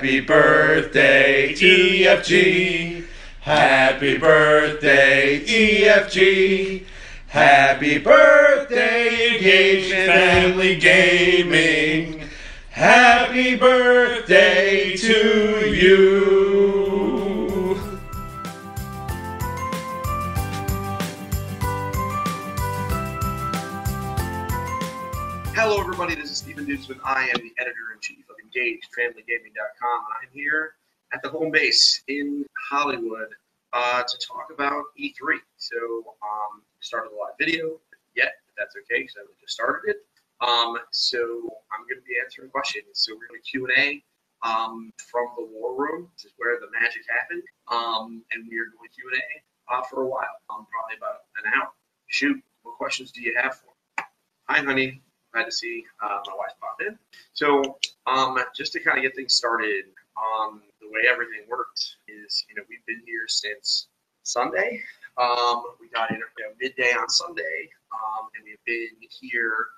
Happy birthday, EFG. Happy birthday, EFG. Happy birthday, Engaged Family Gaming. Happy birthday to you. Hello, everybody. This is Stephen Duetzmann. I am the editor-in-chief of EngagedFamilyGaming.com. I'm here at the home base in Hollywood to talk about E3. So, started a live video yet, but that's okay because I just started it. So I'm going to be answering questions. So we're going to Q&A from the War Room. This is where the magic happened. And we are going Q&A for a while, probably about an hour. Shoot, what questions do you have for me? Hi, honey. Glad to see my wife pop in. So just to kind of get things started, the way everything worked is, we've been here since Sunday. We got in midday on Sunday, and we've been here.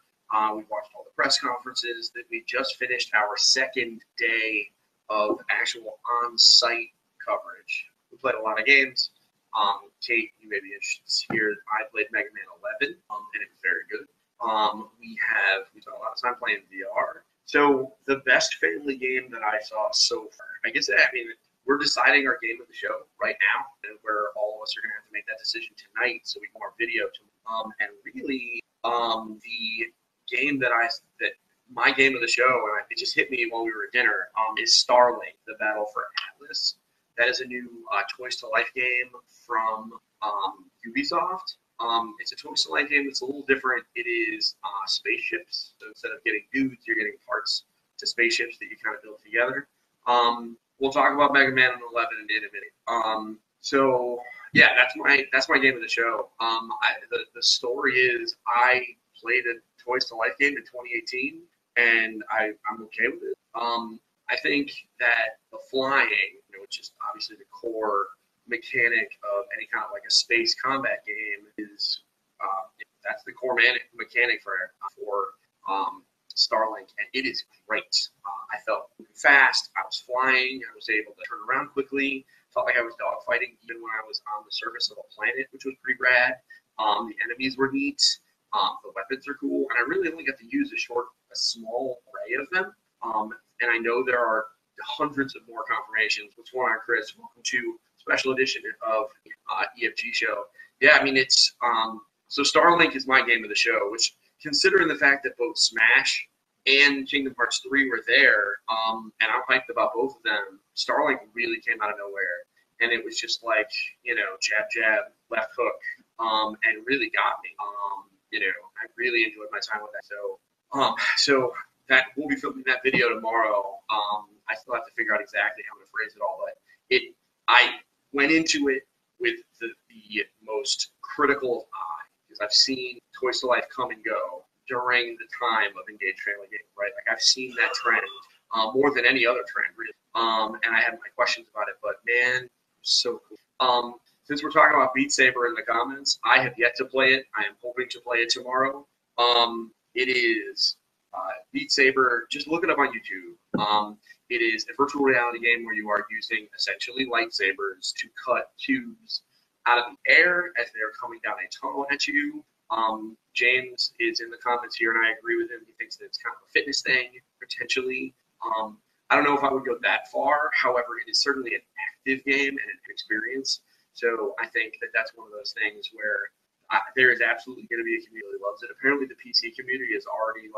We've watched all the press conferences. That we just finished our second day of actual on-site coverage. We played a lot of games. Kate, you may be interested to hear. I played Mega Man 11, and it was very good. We spent a lot of time playing VR. So the best family game that I saw so far, we're deciding our game of the show right now, and where all of us are going to have to make that decision tonight, so we can more video to and really the game that my game of the show, and it just hit me while we were at dinner, is Starlink: The Battle for Atlas. That is a new Toys to Life game from Ubisoft. It's a Toys to Life game that's a little different. It is spaceships. So instead of getting dudes, you're getting parts to spaceships that you kind of build together. We'll talk about Mega Man 11 in a minute. So yeah, that's my game of the show. The story is I played a Toys to Life game in 2018, and I'm okay with it. I think that the flying, which is obviously the core mechanic of any kind of like a space combat game, is that's the core mechanic for Starlink, and it is great. I felt fast. I was flying. I was able to turn around quickly. Felt like I was dogfighting even when I was on the surface of a planet, which was pretty rad. The enemies were neat. The weapons are cool, and I really only got to use a small array of them. And I know there are hundreds of more confirmations. What's going on, Chris? Welcome to special edition of EFG Show. Yeah, it's so Starlink is my game of the show, which, considering the fact that both Smash and Kingdom Hearts 3 were there, and I'm hyped about both of them, Starlink really came out of nowhere, and it was just like, jab, jab, left hook, and really got me. I really enjoyed my time with that. So that we'll be filming that video tomorrow. I still have to figure out exactly how to phrase it all, but I went into it with the most critical eye, because I've seen Toys to Life come and go during the time of Engaged Family Gaming, right? Like, I've seen that trend more than any other trend, really. And I have my questions about it, but man, so cool. Since we're talking about Beat Saber in the comments, I have yet to play it. I am hoping to play it tomorrow. It is Beat Saber. Just look it up on YouTube. It is a virtual reality game where you are using essentially lightsabers to cut cubes out of the air as they are coming down a tunnel at you. James is in the comments here, and I agree with him. He thinks that it's kind of a fitness thing, potentially. I don't know if I would go that far. However, it is certainly an active game and an experience. So I think that that's one of those things where there is absolutely going to be a community that loves it. Apparently, the PC community is already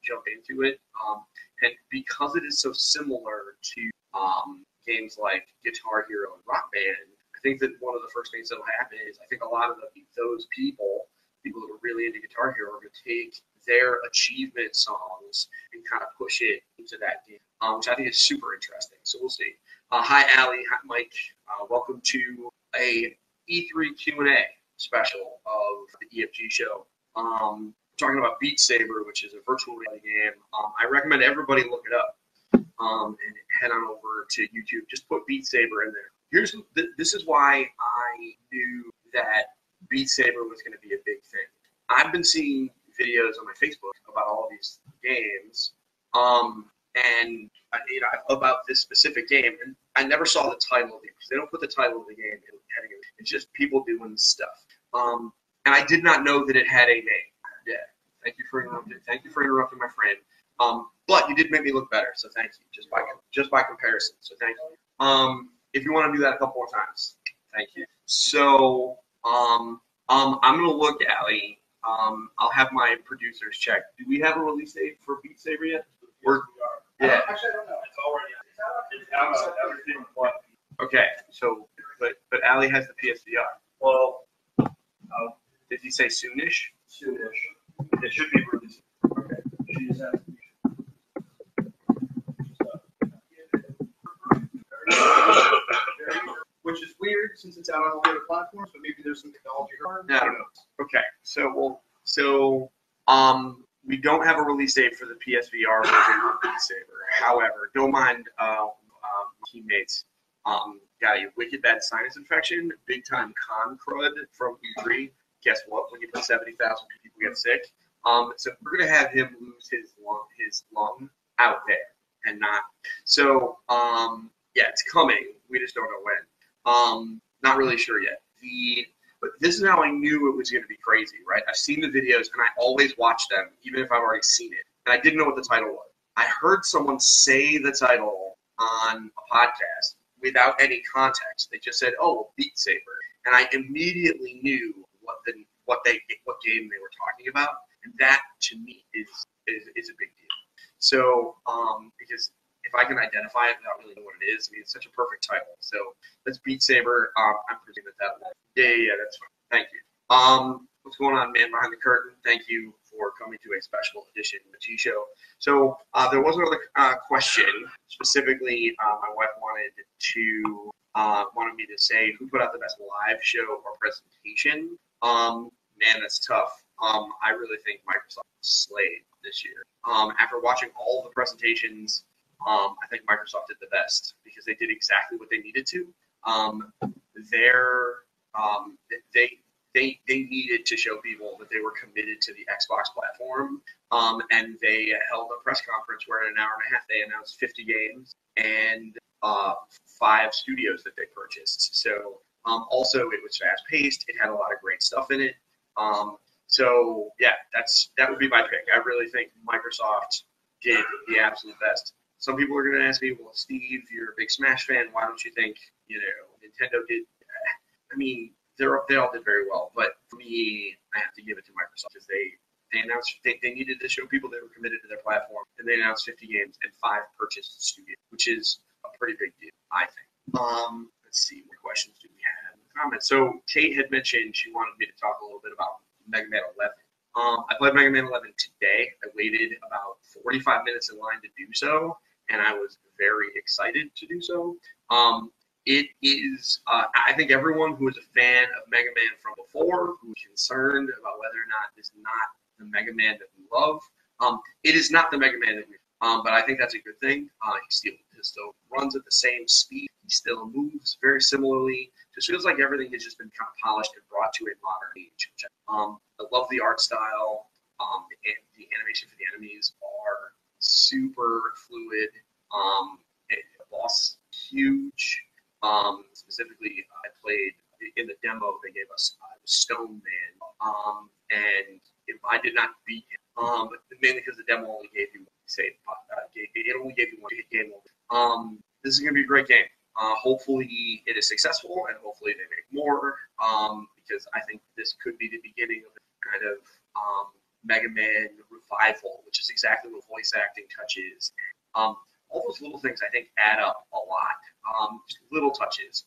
jump into it, and because it is so similar to games like Guitar Hero and Rock Band, I think that one of the first things that will happen is I think a lot of those people that are really into Guitar Hero, are going to take their achievement songs and kind of push it into that game, which I think is super interesting. So we'll see. Hi, Allie. Hi, Mike. Welcome to a E3 Q&A special of the EFG Show. Talking about Beat Saber, which is a virtual reality game. I recommend everybody look it up and head on over to YouTube. Just put Beat Saber in there. This is why I knew that Beat Saber was going to be a big thing. I've been seeing videos on my Facebook about all of these games, and about this specific game, and I never saw the title of the game because they don't put the title of the game in the heading. It's just people doing stuff. And I did not know that it had a name. Yeah. Thank you for interrupting my friend. But you did make me look better, so thank you. Just by comparison, so thank you. If you want to do that a couple more times, thank you. So I'm gonna look, Allie. I'll have my producers check. Do we have a release date for Beat Saber yet? Yeah. Actually, I don't know. It's already out. It's out of everything but. Okay. So, but Allie has the PSVR. Well, Did he say soonish? soonish. It should be released. Okay. She just has to be. Which is weird since it's out on all the other platforms, but maybe there's some technology. I don't know. Okay. So we don't have a release date for the PSVR version of Beat Saber. However, don't mind teammates. Got a wicked bad sinus infection, big time con crud from E3. Guess what? When you put 70,000 people get sick, so we're gonna have him lose his lung out there and not. So yeah, it's coming. We just don't know when. Not really sure yet. But this is how I knew it was going to be crazy, right? I've seen the videos, and I always watch them, even if I've already seen it. And I didn't know what the title was. I heard someone say the title on a podcast without any context. They just said, "Oh, Beat Saber," and I immediately knew what game they were talking about, and that to me is a big deal. So because if I can identify it without really knowing what it is, I mean, it's such a perfect title. So let's Beat Saber. I'm presuming that will. Yeah, that's fine. Thank you. What's going on, man behind the curtain? Thank you for coming to a special edition of the G Show. So there was another question. Specifically, my wife wanted me to say who put out the best live show or presentation. Man, that's tough. I really think Microsoft slayed this year. After watching all of the presentations, I think Microsoft did the best because they did exactly what they needed to. They needed to show people that they were committed to the Xbox platform, and they held a press conference where in an hour and a half they announced 50 games and 5 studios that they purchased. So also it was fast paced. It had a lot of great stuff in it. So yeah, that would be my pick. I really think Microsoft did the absolute best. Some people are going to ask me, well, Steve, you're a big Smash fan. Why don't you think Nintendo did? I mean, they all did very well, but for me, I have to give it to Microsoft because they announced they needed to show people they were committed to their platform, and they announced 50 games and 5 purchased studios, which is a pretty big deal, I think. Let's see, what questions do we have in the comments? So Kate had mentioned she wanted me to talk a little bit about Mega Man 11. I played Mega Man 11 today. I waited about 45 minutes in line to do so, and I was very excited to do so. It is, I think everyone who is a fan of Mega Man from before, who is concerned about whether or not this is not the Mega Man that we love, it is not the Mega Man that we love, but I think that's a good thing. He still runs at the same speed. He still moves very similarly. Just feels like everything has just been kind of polished and brought to a modern age. I love the art style. The animation for the enemies are super fluid. The boss huge. Specifically, I played in the demo. They gave us Stone Man, and I did not beat him, mainly because the demo only gave you it only gave you one game over. This is going to be a great game. Hopefully, it is successful, and hopefully they make more. Because I think this could be the beginning of a kind of Mega Man revival, which is exactly what voice acting touches. All those little things I think add up a lot. Just little touches.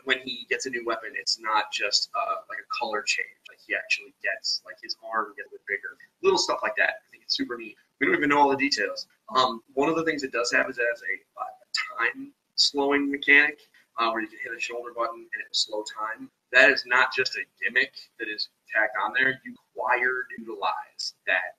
When he gets a new weapon, it's not just like a color change. Like he actually gets, like his arm gets a bit bigger. Little stuff like that. I think it's super neat. We don't even know all the details. One of the things it does have is it has a time slowing mechanic where you can hit a shoulder button and it will slow time. That is not just a gimmick that is tacked on there. You require to utilize that.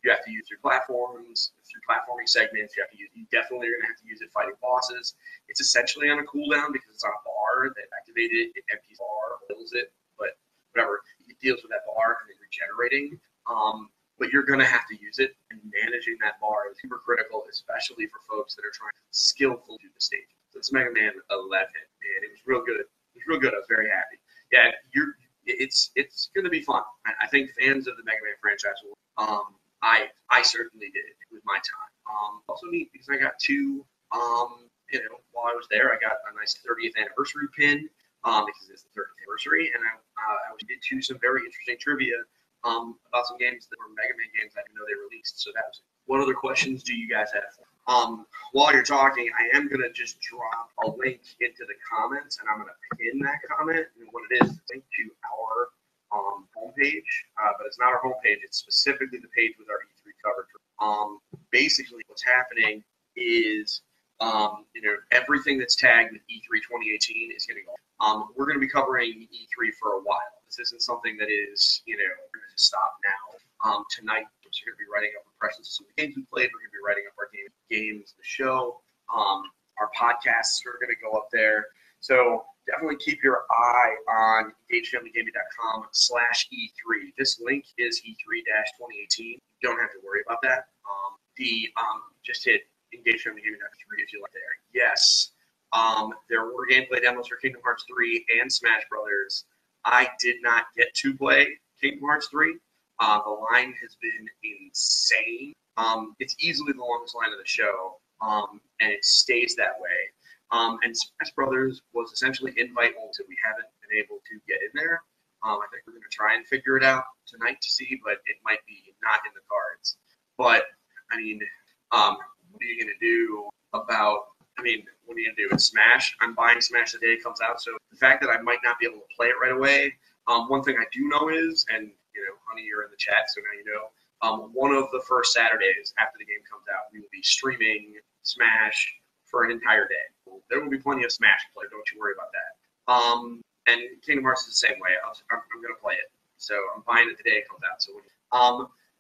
You have to use your platforms, through platforming segments. You definitely are going to have to use it fighting bosses. It's essentially on a cooldown because it's on a bar that activated it. It empties the bar, fills it, but whatever. It deals with that bar and then regenerating. but you're going to have to use it, and managing that bar is super critical, especially for folks that are trying to skillfully do the stage. So it's Mega Man 11, and it was real good. It was real good. I was very happy. Yeah, it's going to be fun. I think fans of the Mega Man franchise will. I certainly did with my time. Also neat because I got two. While I was there, I got a nice 30th anniversary pin because it's the 30th anniversary, and I did some very interesting trivia about some games that were Mega Man games I didn't know they released. So that was it. What other questions do you guys have? While you're talking, I am going to just drop a link into the comments, and I'm going to pin that comment. And what it is, it's a link to our homepage, but it's not our homepage. It's specifically the page with our E3 coverage. Basically, what's happening is everything that's tagged with E3 2018 is getting on. We're going to be covering E3 for a while. This isn't something that is, we're going to stop now. Tonight, we're going to be writing up impressions of some of the games we played. We're going to be writing up our games, the show. Our podcasts are going to go up there. So definitely keep your eye on engagefamilygaming.com/E3. This link is E3-2018. You don't have to worry about that. Just hit engagefamilygaming.com if you like there. Yes, there were gameplay demos for Kingdom Hearts 3 and Smash Brothers. I did not get to play Kingdom Hearts 3. The line has been insane. It's easily the longest line of the show, and it stays that way. And Smash Brothers was essentially invite only, so we haven't been able to get in there. I think we're going to try and figure it out tonight to see, but it might be not in the cards. But, what are you going to do what are you going to do? It's Smash. I'm buying Smash the day it comes out, so the fact that I might not be able to play it right away, one thing I do know is, and, honey, you're in the chat, so now you know, one of the first Saturdays after the game comes out, we will be streaming Smash for an entire day. There will be plenty of Smash to play. Don't you worry about that. And Kingdom Hearts is the same way. I'm going to play it. So I'm buying it the day it comes out. So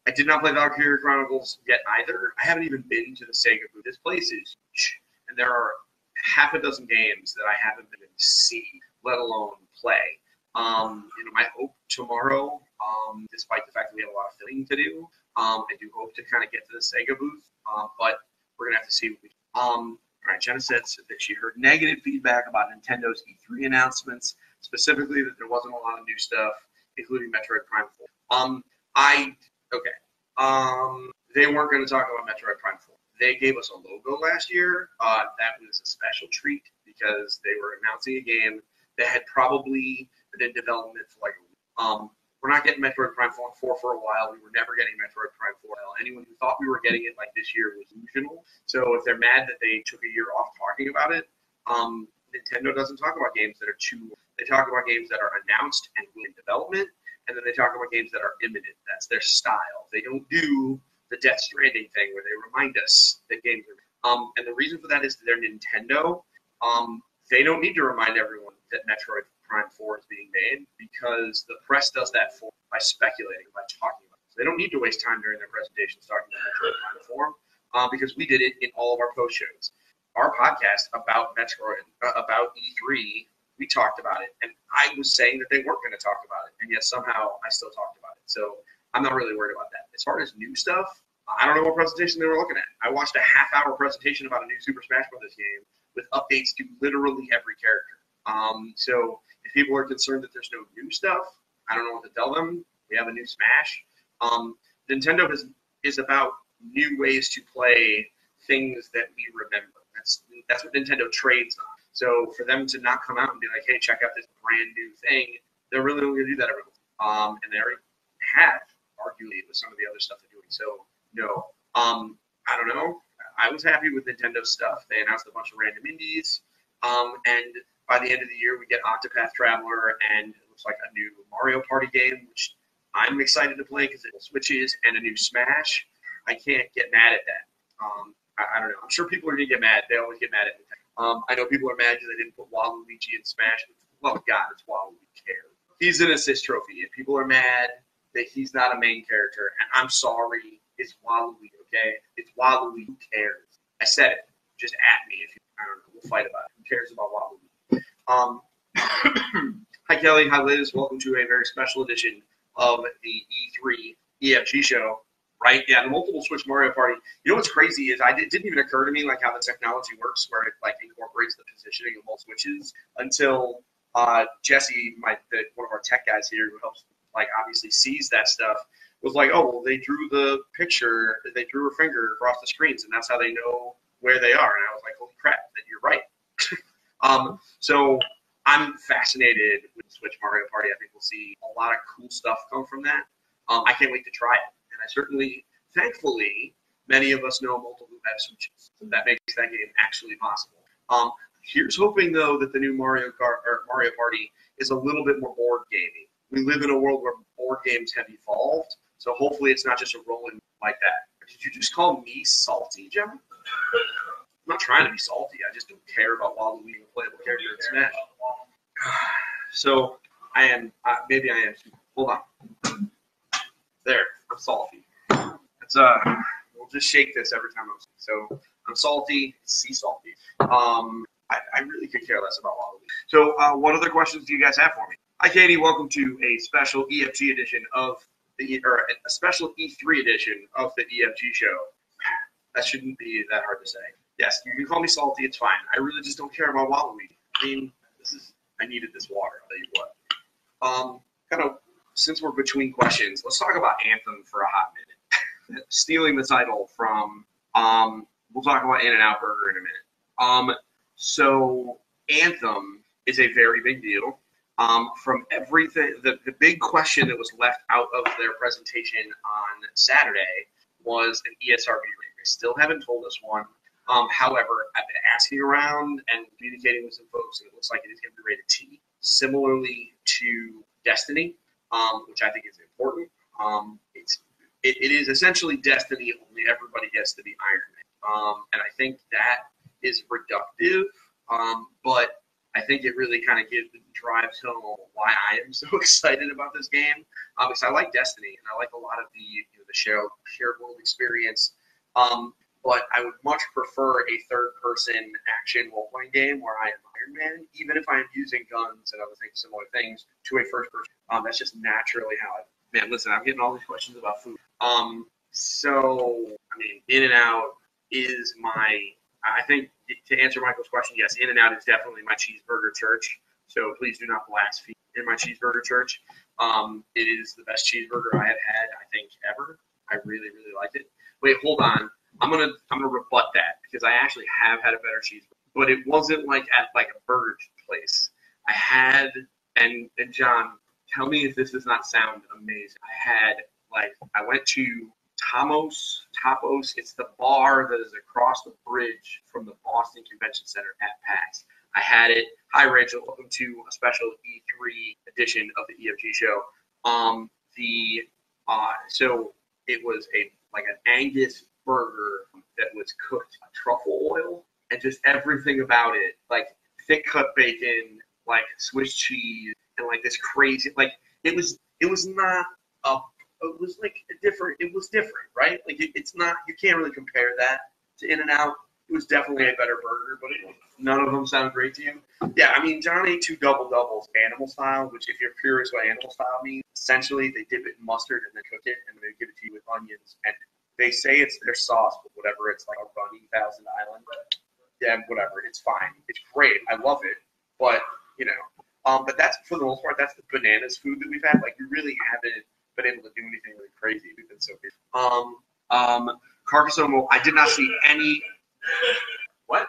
I did not play Valkyria Chronicles yet either. I haven't even been to the Sega booth. This place is huge, and there are half a dozen games that I haven't been to see, let alone play. My hope tomorrow, despite the fact that we have a lot of filming to do, I do hope to kind of get to the Sega booth, but we're going to have to see what we can. All right, Jenna said that she heard negative feedback about Nintendo's E3 announcements, specifically that there wasn't a lot of new stuff, including Metroid Prime 4. They weren't going to talk about Metroid Prime 4. They gave us a logo last year. That was a special treat because they were announcing a game that had probably been in development for like a week. We're not getting Metroid Prime 4 for a while. We were never getting Metroid Prime 4. Anyone who thought we were getting it like this year was delusional. So if they're mad that they took a year off talking about it, Nintendo doesn't talk about games that are They talk about games that are announced and in development, and then they talk about games that are imminent. That's their style. They don't do the Death Stranding thing where they remind us that games are. And the reason for that is that they're Nintendo. They don't need to remind everyone that Metroid Prime 4 is being made because the press does that for by speculating, by talking about it. So they don't need to waste time during their presentations talking about Metroid Prime 4 because we did it in all of our post shows. Our podcast about Metroid, about E3, we talked about it, and I was saying that they weren't going to talk about it, and yet somehow I still talked about it. So I'm not really worried about that. As far as new stuff, I don't know what presentation they were looking at. I watched a half-hour presentation about a new Super Smash Bros. Game with updates to literally every character. So if people are concerned that there's no new stuff, I don't know what to tell them. We have a new Smash. Nintendo is about new ways to play things that we remember. That's what Nintendo trades on. So for them to not come out and be like, hey, check out this brand new thing, they're really only going to do that every month. And they already have, arguably, with some of the other stuff they're doing. So, no. I don't know. I was happy with Nintendo stuff. They announced a bunch of random indies. And by the end of the year, we get Octopath Traveler and it looks like a new Mario Party game, which I'm excited to play because it switches, and a new Smash. I can't get mad at that. I don't know. I'm sure people are going to get mad. They always get mad at Nintendo. I know people are mad because they didn't put Waluigi in Smash. Well, God, it's Waluigi. Who cares? He's an assist trophy. If people are mad that he's not a main character, and I'm sorry, it's Waluigi, okay? It's Waluigi. Who cares? I said it. Just at me if you, I don't know. We'll fight about it. Who cares about Waluigi? Hi, Kelly. Hi, Liz. Welcome to a very special edition of the E3 EFG Show. Right? Yeah, the multiple switch Mario Party. You know what's crazy is it didn't even occur to me like how the technology works, where it like incorporates the positioning of multiple switches until Jesse, one of our tech guys here, who helps like obviously sees that stuff, was like, oh well, they drew the picture, they drew her finger across the screens, and that's how they know where they are. And I was like, holy crap, that you're right. So I'm fascinated with Switch Mario Party. I think we'll see a lot of cool stuff come from that. I can't wait to try it. And I certainly, thankfully, many of us know multiple who have Switches. So that makes that game actually possible. Here's hoping, though, that the new Mario Party is a little bit more board gaming. We live in a world where board games have evolved, so hopefully it's not just a rolling like that. Did you just call me salty, Jim? I'm not trying to be salty. I just don't care about Waluigi, a playable character in Smash. So I am. Maybe I am. Hold on. There. I'm salty. It's we'll just shake this every time I'm salty. So I'm salty. Sea salty. I really could care less about Waluigi. So what other questions do you guys have for me? Hi, Katie. Welcome to a special EFG edition of a special E3 edition of the EFG show. That shouldn't be that hard to say. Yes, you can call me salty. It's fine. I really just don't care about Waluigi. I mean, I needed this water. I'll tell you what. Kind of, since we're between questions, let's talk about Anthem for a hot minute. Stealing the title from, we'll talk about In-N-Out Burger in a minute. So Anthem is a very big deal. From everything, the big question that was left out of their presentation on Saturday was an ESRB rating. They still haven't told us one. However, I've been asking around and communicating with some folks, and it looks like it is going to be rated T, similarly to Destiny, which I think is important. It is essentially Destiny, only everybody gets to be Iron Man. And I think that is reductive, but I think it really kind of drives home why I am so excited about this game. Because I like Destiny, and I like a lot of the shared world experience. But I would much prefer a third-person action role-playing game where I am Iron Man, even if I am using guns and other things, similar things, to a first-person. That's just naturally how I. Man, listen, I'm getting all these questions about food. So I mean, In-N-Out is my. I think to answer Michael's question, yes, In-N-Out is definitely my cheeseburger church. So please do not blaspheme in my cheeseburger church. It is the best cheeseburger I have had, I think, ever. I really, really liked it. Wait, hold on. I'm gonna rebut that because I actually have had a better cheeseburger, but it wasn't like at like a burger place. I had, and John, tell me if this does not sound amazing. I went to Tapas. It's the bar that is across the bridge from the Boston Convention Center at PAX. I had it. Hi, Rachel. Welcome to a special E3 edition of the EFG show. So it was an Angus burger that was cooked in truffle oil and just everything about it, like thick cut bacon, like Swiss cheese, and like this crazy, like it was not a. It was like it was different, right? Like it's not, you can't really compare that to In-N-Out. It was definitely a better burger, but none of them sound great to you. Yeah, I mean, John ate 2 double-doubles animal style, which if you're curious what animal style means, essentially they dip it in mustard and then cook it, and then they give it to you with onions. And they say it's their sauce, but whatever, it's like a runny Thousand Island. Yeah, whatever, it's fine. It's great. I love it, but, but that's, for the most part, that's the bananas food that we've had. Like, we really haven't been able to do anything really crazy. We've been so busy. Carcassonne, I did not see any. What?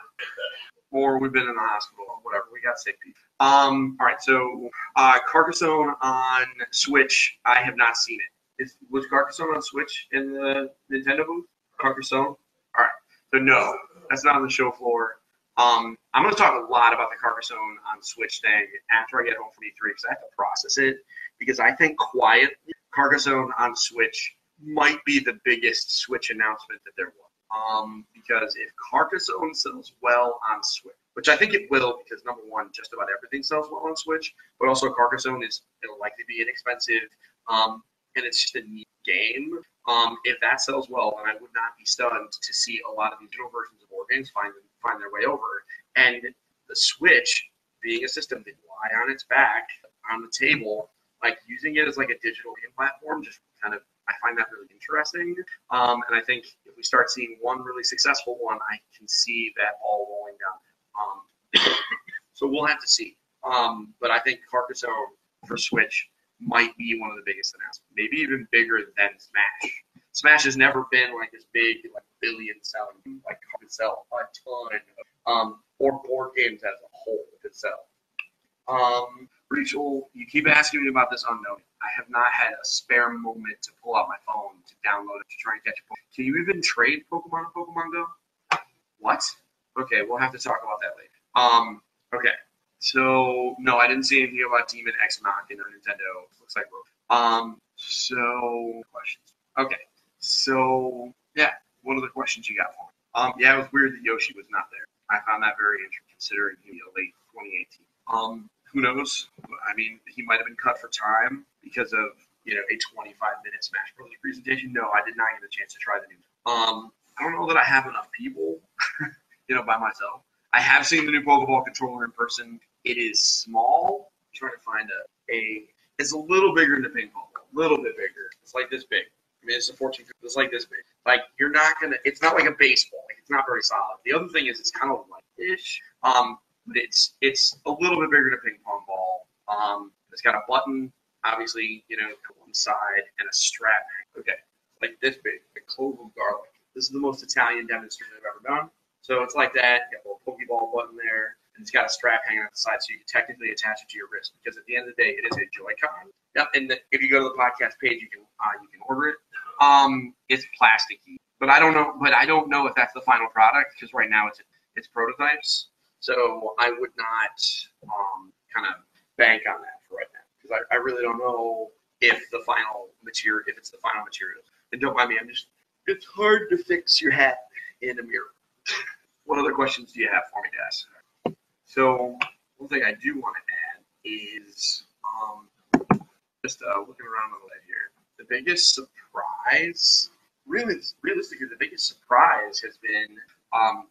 Or we've been in the hospital or whatever. We got sick people. All right, so Carcassonne on Switch, I have not seen it. Was Carcassonne on Switch in the Nintendo booth? Carcassonne? All right, so no, that's not on the show floor. I'm going to talk a lot about the Carcassonne on Switch thing after I get home from E3 because I have to process it. Because I think quietly, Carcassonne on Switch might be the biggest Switch announcement that there was. Because if Carcassonne sells well on Switch, which I think it will, because number one, just about everything sells well on Switch, but also Carcassonne it'll likely be inexpensive, and it's just a neat game. If that sells well, then I would not be stunned to see a lot of digital versions of board games find their way over. And the Switch, being a system that lie on its back on the table, like using it as like a digital game platform just kind of I find that really interesting. And I think if we start seeing one really successful one, I can see that all rolling down. So we'll have to see. But I think Carcassonne for Switch might be one of the biggest announcements, maybe even bigger than Smash. Smash has never been like this big, like billion selling, like could sell a ton, or board games as a whole could sell. Rachel, you keep asking me about this unknown. I have not had a spare moment to pull out my phone to download it to try and catch a Pokemon. Can you even trade Pokemon on Pokemon Go? What? Okay, we'll have to talk about that later. Okay. So no, I didn't see anything about Demon X Machina on Nintendo. Looks like so questions. Okay. So yeah, what other questions you got for me? Yeah, it was weird that Yoshi was not there. I found that very interesting considering he was late 2018. Who knows? I mean, he might have been cut for time because of, a 25-minute Smash Bros. Presentation. No, I did not get a chance to try the new. I don't know that I have enough people, by myself. I have seen the new Pokeball controller in person. It is small. I'm trying to find it's a little bigger than the ping pong ball. A little bit bigger. It's like this big. I mean, it's a 14. It's like this big. Like you're not gonna. It's not like a baseball. Like it's not very solid. The other thing is it's kind of light-ish. But it's a little bit bigger than a ping pong ball. It's got a button, obviously, one side, and a strap. Okay, like this big, a clove of garlic. This is the most Italian demonstration I've ever done. So it's like that. You got a little Pokeball button there, and it's got a strap hanging out the side, so you can technically attach it to your wrist. Because at the end of the day, it is a Joy-Con. Yep. And if you go to the podcast page, you can order it. It's plasticky, but I don't know if that's the final product because right now it's prototypes. So I would not kind of bank on that for right now because I really don't know if it's the final material. And don't mind me, it's hard to fix your hat in a mirror. What other questions do you have for me, Des? So one thing I do want to add is just looking around a little bit here. The biggest surprise, realistically, the biggest surprise has been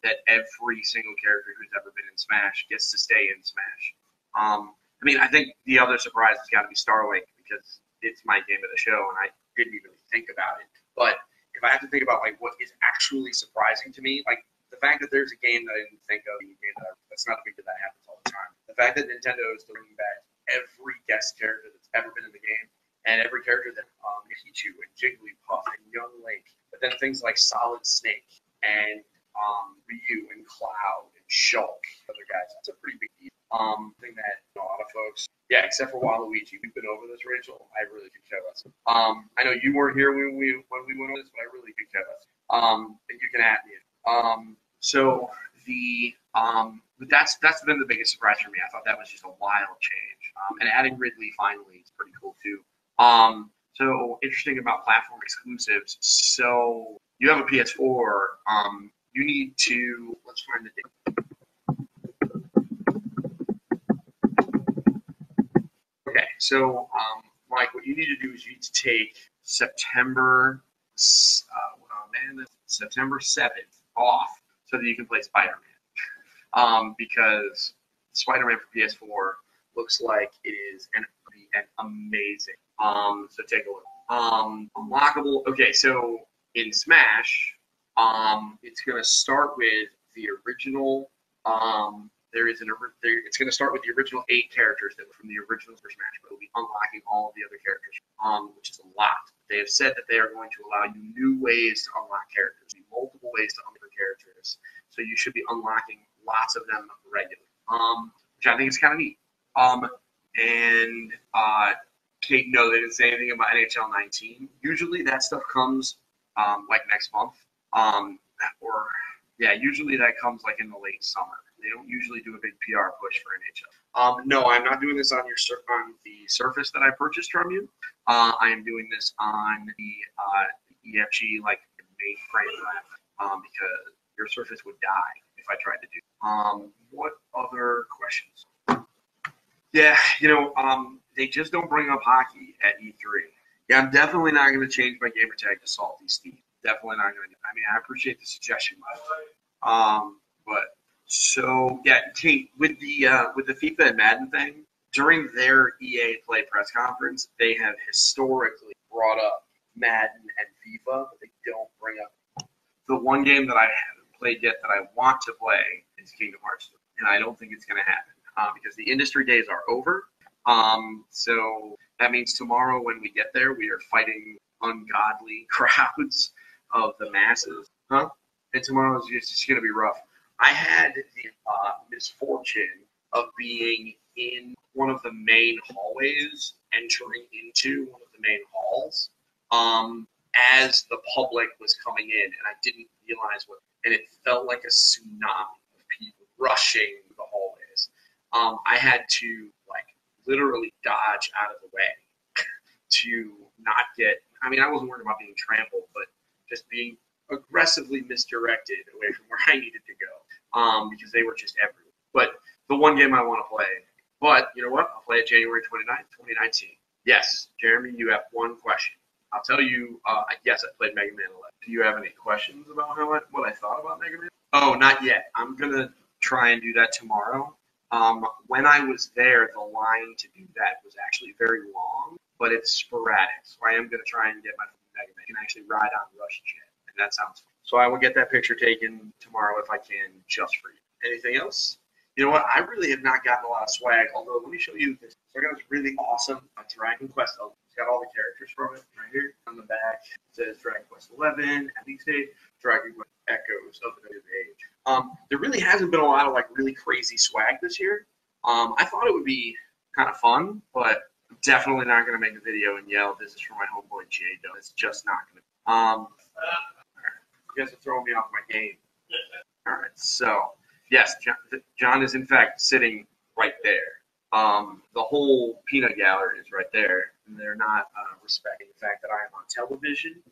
that every single character who's ever been in Smash gets to stay in Smash. I think the other surprise has got to be Starlink because it's my game of the show and I didn't even think about it. But if I have to think about what is actually surprising to me, the fact that there's a game that I didn't think of, that's not a big deal, that happens all the time. The fact that Nintendo is bringing back every guest character that's ever been in the game and every character that Pichu and Jigglypuff and Young Link, but then things like Solid Snake and Ryu and Cloud and Shulk, other guys. That's a pretty big deal. Thing that a lot of folks, except for Waluigi, we've been over this, Rachel. I really could care less. I know you weren't here when we went over this, but I really could care less. And you can add me. But that's been the biggest surprise for me. I thought that was just a wild change. And adding Ridley finally is pretty cool too. So interesting about platform exclusives. So you have a PS4. You need to, let's find the date. Okay, so Mike, what you need to do is you need to take September 7th off so that you can play Spider-Man. Because Spider-Man for PS4 looks like it is an amazing. So take a look. Unlockable. Okay, so in Smash, it's going to start with the original. It's going to start with the original 8 characters that were from the original Super Smash, but we'll be unlocking all of the other characters, which is a lot. They have said that they are going to allow you new ways to unlock characters, multiple ways to unlock characters. So you should be unlocking lots of them regularly, which I think is kind of neat. Kate, no, they didn't say anything about NHL 19. Usually that stuff comes next month. Usually that comes in the late summer. They don't usually do a big PR push for NHL. No, I'm not doing this on the Surface that I purchased from you. I am doing this on the EFG mainframe because your Surface would die if I tried to do. What other questions? Yeah, they just don't bring up hockey at E3. Yeah, I'm definitely not going to change my gamer tag to Salty Steve. Definitely not going to. I appreciate the suggestion, Kate, with the FIFA and Madden thing, during their EA Play press conference, they have historically brought up Madden and FIFA, but they don't bring up the one game that I haven't played yet that I want to play is Kingdom Hearts 3, and I don't think it's going to happen because the industry days are over. So that means tomorrow when we get there, we are fighting ungodly crowds of the masses. And tomorrow is just going to be rough. I had the misfortune of being in one of the main hallways, entering into one of the main halls, as the public was coming in, and I didn't realize and it felt like a tsunami of people rushing the hallways. I had to literally dodge out of the way to not get. I mean, I wasn't worried about being trampled, but just being aggressively misdirected away from where I needed to go, because they were just everywhere. But the one game I want to play. But you know what? I'll play it January 29th, 2019. Yes, Jeremy, you have one question. I'll tell you, yes, I played Mega Man 11. Do you have any questions about what I thought about Mega Man? Oh, not yet. I'm going to try and do that tomorrow. When I was there, the line to do that was actually very long, but it's sporadic. So I am going to try and get my Mega Man. I can actually ride on Rush Jet, and that sounds fun. So I will get that picture taken tomorrow if I can, just for you. Anything else? You know what? I really have not gotten a lot of swag, although let me show you this. So I got this really awesome Dragon Quest. It's got all the characters from it right here. On the back, it says Dragon Quest 11, Elite State, Dragon Quest Echoes of the New Age. There really hasn't been a lot of really crazy swag this year. I thought it would be kind of fun, but I'm definitely not going to make a video and yell, "This is for my homeboy J-Do." It's just not going to. All right. You guys are throwing me off my game. All right, so yes, John is in fact sitting right there. The whole peanut gallery is right there, and they're not respecting the fact that I am on television.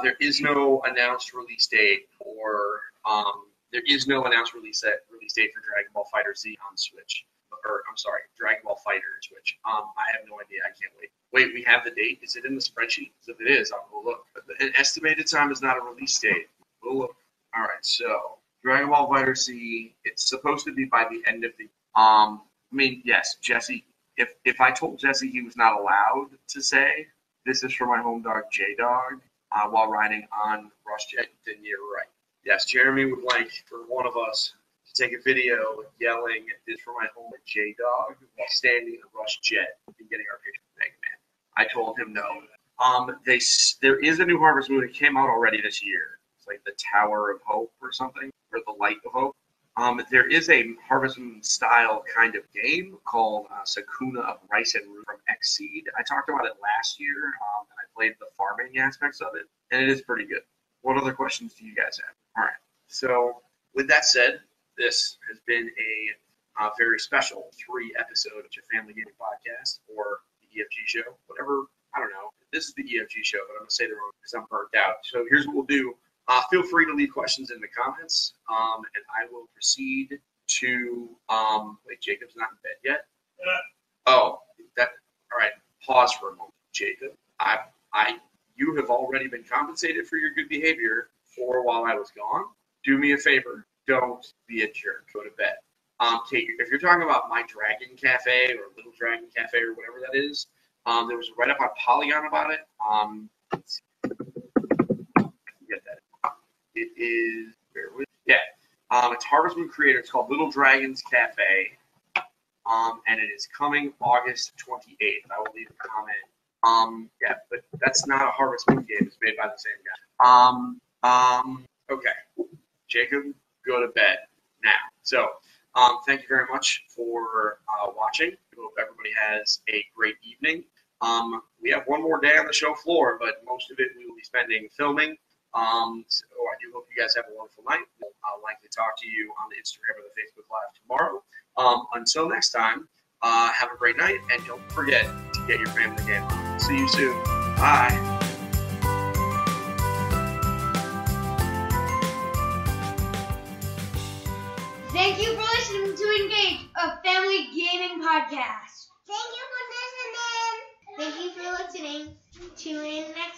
There is no announced release date, or there is no announced release date for Dragon Ball FighterZ on Switch. Or I'm sorry, Dragon Ball Fighter Switch. I have no idea. I can't wait. Wait, we have the date. Is it in the spreadsheet? If it is, I'll go look. But an estimated time is not a release date. We'll look. All right, so Dragon Ball FighterZ. It's supposed to be by the end of the. I mean, yes, Jesse. If I told Jesse he was not allowed to say "This is for my home dog J-Dog" while riding on Rush Jet, then you're right. Yes, Jeremy would like for one of us to take a video yelling "This is for my home J-Dog" while standing on Rush Jet and getting our picture with Mega Man. I told him no. There is a new Harvest Moon. It came out already this year. It's like the Tower of Hope or something, or the Light of Hope. There is a Harvest Moon style kind of game called Sakuna of Rice and Root from Xseed. I talked about it last year, and I played the farming aspects of it, and it is pretty good. What other questions do you guys have? All right. So with that said, this has been a very special 3-episode of your Family Gaming Podcast, or the EFG Show, whatever. I don't know. This is the EFG Show, but I'm going to say the wrong because I'm burnt out. So here's what we'll do. Feel free to leave questions in the comments, and I will proceed to. Wait, Jacob's not in bed yet. Oh, that. All right. Pause for a moment, Jacob. You have already been compensated for your good behavior for while I was gone. Do me a favor. Don't be a jerk. Go to bed. Kate, if you're talking about My Dragon Cafe or Little Dragon Cafe or whatever that is, there was a write-up on Polygon about it. Let's see. Get that. It is, it's Harvest Moon creator. It's called Little Dragons Cafe, and it is coming August 28th. I will leave a comment. But that's not a Harvest Moon game. It's made by the same guy. Okay. Jacob, go to bed now. So, thank you very much for watching. I hope everybody has a great evening. We have one more day on the show floor, but most of it we will be spending filming. So I do hope you guys have a wonderful night. I'll likely talk to you on the Instagram or the Facebook Live tomorrow. Until next time, have a great night, and don't forget to get your family game on. See you soon. Bye. Thank you for listening to Engage, a family gaming podcast. Thank you for listening. Thank you for listening. Tune in next